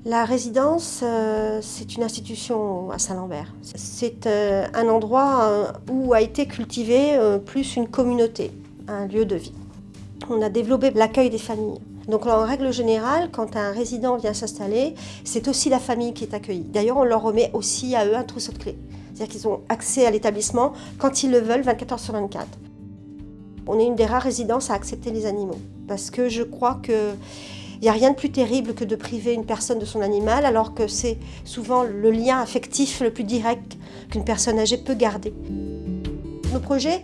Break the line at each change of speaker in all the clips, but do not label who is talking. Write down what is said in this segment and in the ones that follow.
La résidence, c'est une institution à Saint-Lambert. C'est un endroit où a été cultivée plus une communauté, un lieu de vie. On a développé l'accueil des familles. Donc en règle générale, quand un résident vient s'installer, c'est aussi la famille qui est accueillie. D'ailleurs, on leur remet aussi à eux un trousseau de clés. C'est-à-dire qu'ils ont accès à l'établissement quand ils le veulent, 24 heures sur 24. On est une des rares résidences à accepter les animaux. Parce que je crois qu'il n'y a rien de plus terrible que de priver une personne de son animal, alors que c'est souvent le lien affectif le plus direct qu'une personne âgée peut garder. Nos projets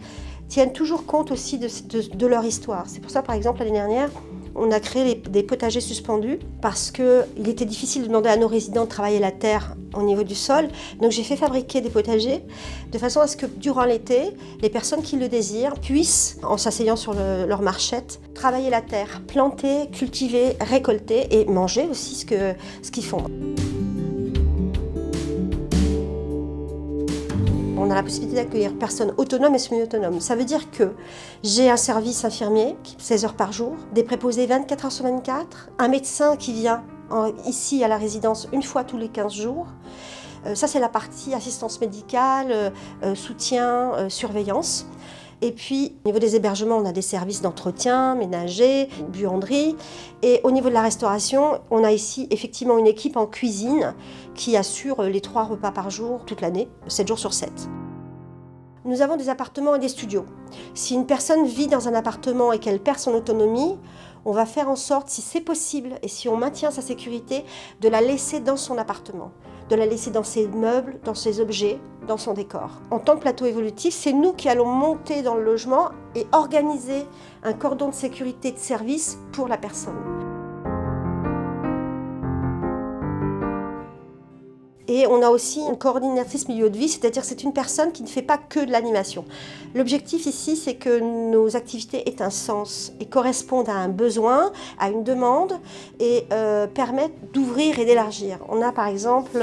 tiennent toujours compte aussi de leur histoire. C'est pour ça, par exemple, l'année dernière, on a créé des potagers suspendus parce qu'il était difficile de demander à nos résidents de travailler la terre au niveau du sol. Donc j'ai fait fabriquer des potagers de façon à ce que durant l'été, les personnes qui le désirent puissent, en s'asseyant sur leur marchette, travailler la terre, planter, cultiver, récolter et manger aussi ce qu'ils font. On a la possibilité d'accueillir personnes autonomes et semi-autonomes. Ça veut dire que j'ai un service infirmier, 16 heures par jour, des préposés 24 heures sur 24, un médecin qui vient ici à la résidence une fois tous les 15 jours. Ça, c'est la partie assistance médicale, soutien, surveillance. Et puis, au niveau des hébergements, on a des services d'entretien, ménager, buanderie. Et au niveau de la restauration, on a ici effectivement une équipe en cuisine qui assure les 3 repas par jour toute l'année, 7 jours sur 7. Nous avons des appartements et des studios. Si une personne vit dans un appartement et qu'elle perd son autonomie, on va faire en sorte, si c'est possible et si on maintient sa sécurité, de la laisser dans son appartement, de la laisser dans ses meubles, dans ses objets, dans son décor. En tant que plateau évolutif, c'est nous qui allons monter dans le logement et organiser un cordon de sécurité de service pour la personne. Et on a aussi une coordinatrice milieu de vie, c'est-à-dire que c'est une personne qui ne fait pas que de l'animation. L'objectif ici, c'est que nos activités aient un sens et correspondent à un besoin, à une demande et permettent d'ouvrir et d'élargir. On a par exemple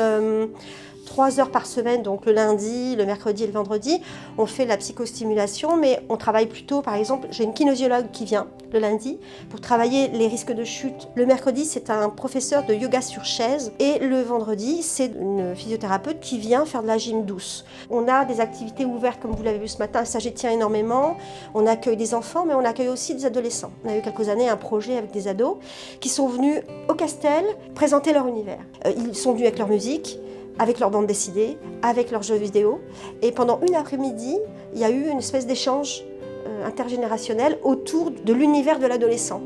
3 heures par semaine, donc le lundi, le mercredi et le vendredi, on fait la psychostimulation, mais on travaille plutôt, par exemple, j'ai une kinésiologue qui vient le lundi pour travailler les risques de chute. Le mercredi, c'est un professeur de yoga sur chaise et le vendredi, c'est une physiothérapeute qui vient faire de la gym douce. On a des activités ouvertes, comme vous l'avez vu ce matin, ça j'y tiens énormément. On accueille des enfants, mais on accueille aussi des adolescents. On a eu quelques années un projet avec des ados qui sont venus au Castel présenter leur univers. Ils sont venus avec leur musique, avec leur bande dessinée, avec leurs jeux vidéo. Et pendant une après-midi, il y a eu une espèce d'échange intergénérationnel autour de l'univers de l'adolescent.